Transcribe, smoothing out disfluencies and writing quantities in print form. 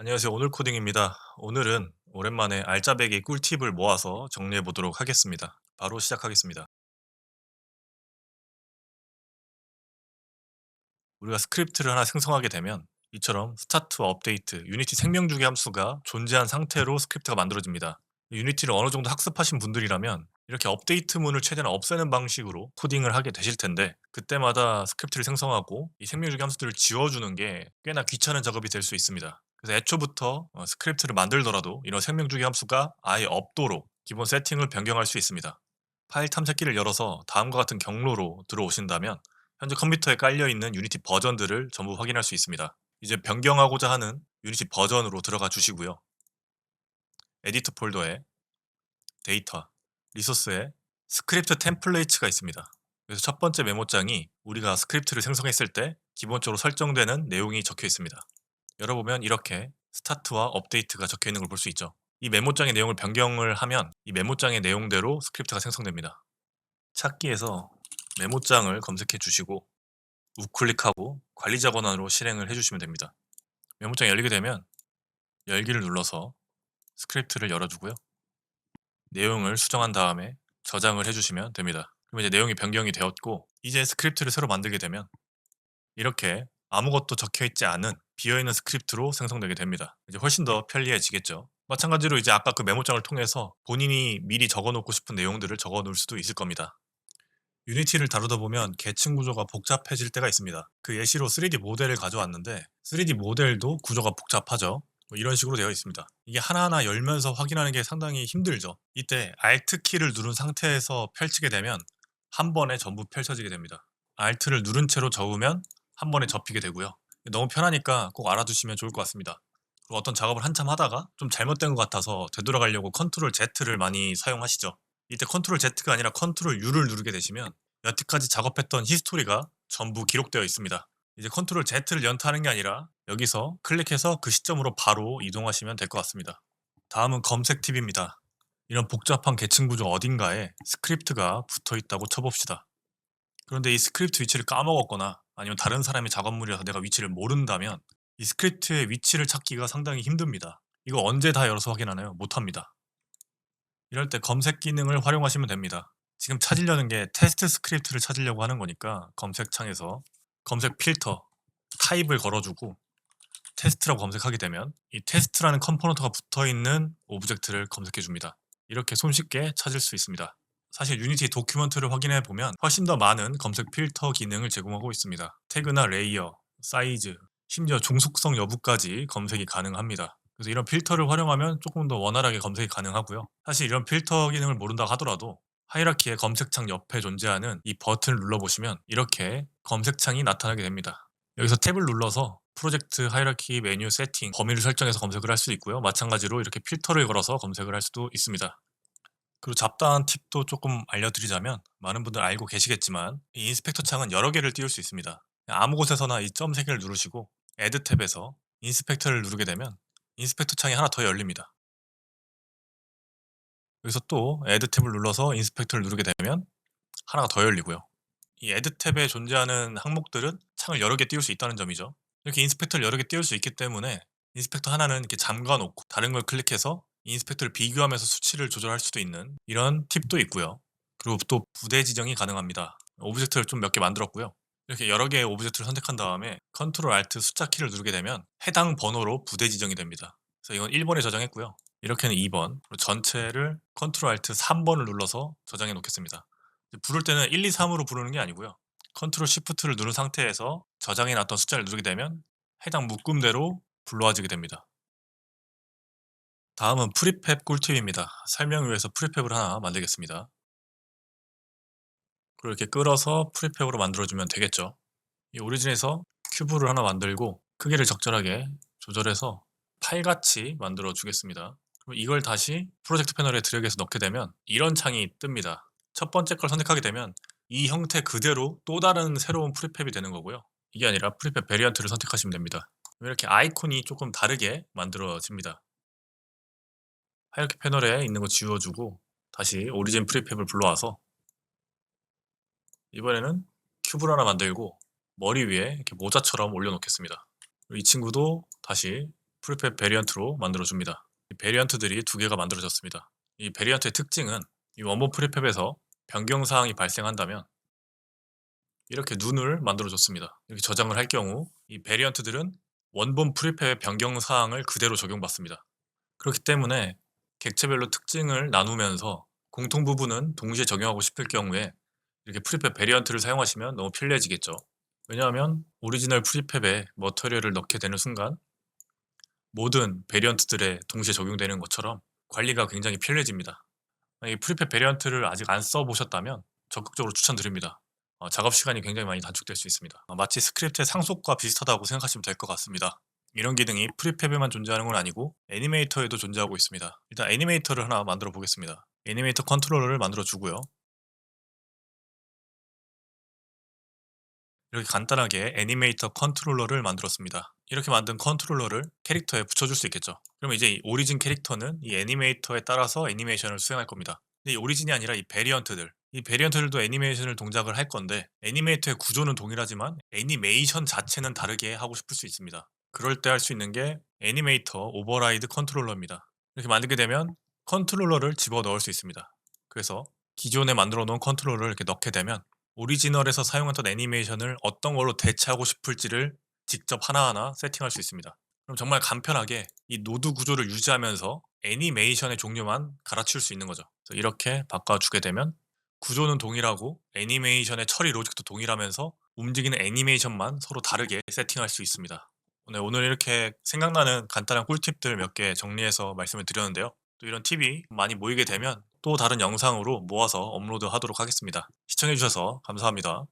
안녕하세요. 오늘 코딩입니다. 오늘은 오랜만에 알짜배기 꿀팁을 모아서 정리해 보도록 하겠습니다. 바로 시작하겠습니다. 우리가 스크립트를 하나 생성하게 되면 이처럼 스타트와 업데이트, 유니티 생명주기 함수가 존재한 상태로 스크립트가 만들어집니다. 유니티를 어느 정도 학습하신 분들이라면 이렇게 업데이트문을 최대한 없애는 방식으로 코딩을 하게 되실 텐데, 그때마다 스크립트를 생성하고 이 생명주기 함수들을 지워주는 게 꽤나 귀찮은 작업이 될 수 있습니다. 그래서 애초부터 스크립트를 만들더라도 이런 생명주기 함수가 아예 없도록 기본 세팅을 변경할 수 있습니다. 파일 탐색기를 열어서 다음과 같은 경로로 들어오신다면 현재 컴퓨터에 깔려있는 유니티 버전들을 전부 확인할 수 있습니다. 이제 변경하고자 하는 유니티 버전으로 들어가 주시고요. 에디터 폴더에 데이터, 리소스에 스크립트 템플레이츠가 있습니다. 그래서 첫 번째 메모장이 우리가 스크립트를 생성했을 때 기본적으로 설정되는 내용이 적혀 있습니다. 열어보면 이렇게 스타트와 업데이트가 적혀 있는 걸 볼 수 있죠. 이 메모장의 내용을 변경을 하면 이 메모장의 내용대로 스크립트가 생성됩니다. 찾기에서 메모장을 검색해 주시고 우클릭하고 관리자 권한으로 실행을 해주시면 됩니다. 메모장이 열리게 되면 열기를 눌러서 스크립트를 열어주고요. 내용을 수정한 다음에 저장을 해주시면 됩니다. 그럼 이제 내용이 변경이 되었고, 이제 스크립트를 새로 만들게 되면 이렇게 아무것도 적혀있지 않은 비어있는 스크립트로 생성되게 됩니다. 이제 훨씬 더 편리해지겠죠. 마찬가지로 이제 아까 그 메모장을 통해서 본인이 미리 적어놓고 싶은 내용들을 적어놓을 수도 있을 겁니다. 유니티를 다루다 보면 계층 구조가 복잡해질 때가 있습니다. 그 예시로 3D 모델을 가져왔는데 3D 모델도 구조가 복잡하죠. 이런 식으로 되어 있습니다. 이게 하나하나 열면서 확인하는 게 상당히 힘들죠. 이때 Alt 키를 누른 상태에서 펼치게 되면 한 번에 전부 펼쳐지게 됩니다. Alt를 누른 채로 접으면 한 번에 접히게 되고요. 너무 편하니까 꼭 알아두시면 좋을 것 같습니다. 그리고 어떤 작업을 한참 하다가 좀 잘못된 것 같아서 되돌아가려고 컨트롤 Z를 많이 사용하시죠. 이때 컨트롤 Z가 아니라 컨트롤 U를 누르게 되시면 여태까지 작업했던 히스토리가 전부 기록되어 있습니다. 이제 컨트롤 Z를 연타하는 게 아니라 여기서 클릭해서 그 시점으로 바로 이동하시면 될 것 같습니다. 다음은 검색 팁입니다. 이런 복잡한 계층 구조 어딘가에 스크립트가 붙어 있다고 쳐봅시다. 그런데 이 스크립트 위치를 까먹었거나 아니면 다른 사람의 작업물이라서 내가 위치를 모른다면 이 스크립트의 위치를 찾기가 상당히 힘듭니다. 이거 언제 다 열어서 확인하나요? 못합니다. 이럴 때 검색 기능을 활용하시면 됩니다. 지금 찾으려는 게 테스트 스크립트를 찾으려고 하는 거니까 검색창에서 검색 필터 타입을 걸어주고 테스트라고 검색하게 되면 이 테스트라는 컴포넌트가 붙어있는 오브젝트를 검색해 줍니다. 이렇게 손쉽게 찾을 수 있습니다. 사실 유니티 도큐먼트를 확인해 보면 훨씬 더 많은 검색 필터 기능을 제공하고 있습니다. 태그나 레이어, 사이즈, 심지어 종속성 여부까지 검색이 가능합니다. 그래서 이런 필터를 활용하면 조금 더 원활하게 검색이 가능하고요. 사실 이런 필터 기능을 모른다 하더라도 하이라키의 검색창 옆에 존재하는 이 버튼을 눌러보시면 이렇게 검색창이 나타나게 됩니다. 여기서 탭을 눌러서 프로젝트 하이라키 메뉴 세팅 범위를 설정해서 검색을 할 수 있고요. 마찬가지로 이렇게 필터를 걸어서 검색을 할 수도 있습니다. 그리고 잡다한 팁도 조금 알려드리자면 많은 분들 알고 계시겠지만 이 인스펙터 창은 여러 개를 띄울 수 있습니다. 아무 곳에서나 이 점 3개를 누르시고 Add 탭에서 인스펙터를 누르게 되면 인스펙터 창이 하나 더 열립니다. 여기서 또 Add 탭을 눌러서 인스펙터를 누르게 되면 하나가 더 열리고요. 이 Add 탭에 존재하는 항목들은 창을 여러 개 띄울 수 있다는 점이죠. 이렇게 인스펙터를 여러 개 띄울 수 있기 때문에 인스펙터 하나는 이렇게 잠가 놓고 다른 걸 클릭해서 인스펙터를 비교하면서 수치를 조절할 수도 있는 이런 팁도 있고요. 그리고 또 부대 지정이 가능합니다. 오브젝트를 좀 몇 개 만들었고요. 이렇게 여러 개의 오브젝트를 선택한 다음에 컨트롤 알트 숫자 키를 누르게 되면 해당 번호로 부대 지정이 됩니다. 그래서 이건 1번에 저장했고요. 이렇게는 2번, 그리고 전체를 컨트롤 알트 3번을 눌러서 저장해 놓겠습니다. 부를 때는 1, 2, 3으로 부르는 게 아니고요. 컨트롤 시프트를 누른 상태에서 저장해 놨던 숫자를 누르게 되면 해당 묶음대로 불러와지게 됩니다. 다음은 프리팹 꿀팁입니다. 설명을 위해서 프리팹을 하나 만들겠습니다. 그리고 이렇게 끌어서 프리팹으로 만들어주면 되겠죠. 이 오리진에서 큐브를 하나 만들고 크기를 적절하게 조절해서 파일같이 만들어 주겠습니다. 그럼 이걸 다시 프로젝트 패널에 드래그해서 넣게 되면 이런 창이 뜹니다. 첫 번째 걸 선택하게 되면 이 형태 그대로 또 다른 새로운 프리팹이 되는 거고요. 이게 아니라 프리팹 베리언트를 선택하시면 됩니다. 이렇게 아이콘이 조금 다르게 만들어집니다. 하이라키 패널에 있는 거 지워주고 다시 오리진 프리팹을 불러와서 이번에는 큐브를 하나 만들고 머리 위에 이렇게 모자처럼 올려놓겠습니다. 이 친구도 다시 프리팹 베리언트로 만들어줍니다. 이 베리언트들이 두 개가 만들어졌습니다. 이 베리언트의 특징은 이 원본 프리팹에서 변경사항이 발생한다면 이렇게 눈을 만들어줬습니다. 이렇게 저장을 할 경우 이 베리언트들은 원본 프리팹의 변경사항을 그대로 적용받습니다. 그렇기 때문에 객체별로 특징을 나누면서 공통 부분은 동시에 적용하고 싶을 경우에 이렇게 프리팹 베리언트를 사용하시면 너무 편리해지겠죠. 왜냐하면 오리지널 프리팹에 머터리얼을 넣게 되는 순간 모든 베리언트들에 동시에 적용되는 것처럼 관리가 굉장히 편리해집니다. 이 프리팹 베리언트를 아직 안 써보셨다면 적극적으로 추천드립니다. 작업 시간이 굉장히 많이 단축될 수 있습니다. 마치 스크립트의 상속과 비슷하다고 생각하시면 될 것 같습니다. 이런 기능이 프리팹에만 존재하는 건 아니고 애니메이터에도 존재하고 있습니다. 일단 애니메이터를 하나 만들어 보겠습니다. 애니메이터 컨트롤러를 만들어 주고요. 이렇게 간단하게 애니메이터 컨트롤러를 만들었습니다. 이렇게 만든 컨트롤러를 캐릭터에 붙여줄 수 있겠죠. 그럼 이제 이 오리진 캐릭터는 이 애니메이터에 따라서 애니메이션을 수행할 겁니다. 근데 이 오리진이 아니라 이 베리언트들도 애니메이션을 동작을 할 건데 애니메이터의 구조는 동일하지만 애니메이션 자체는 다르게 하고 싶을 수 있습니다. 그럴 때 할 수 있는 게 애니메이터 오버라이드 컨트롤러입니다. 이렇게 만들게 되면 컨트롤러를 집어넣을 수 있습니다. 그래서 기존에 만들어 놓은 컨트롤러를 이렇게 넣게 되면 오리지널에서 사용했던 애니메이션을 어떤 걸로 대체하고 싶을지를 직접 하나하나 세팅할 수 있습니다. 그럼 정말 간편하게 이 노드 구조를 유지하면서 애니메이션의 종류만 갈아치울 수 있는 거죠. 그래서 이렇게 바꿔주게 되면 구조는 동일하고 애니메이션의 처리 로직도 동일하면서 움직이는 애니메이션만 서로 다르게 세팅할 수 있습니다. 오늘 이렇게 생각나는 간단한 꿀팁들 몇 개 정리해서 말씀을 드렸는데요. 또 이런 팁이 많이 모이게 되면 또 다른 영상으로 모아서 업로드하도록 하겠습니다. 시청해주셔서 감사합니다.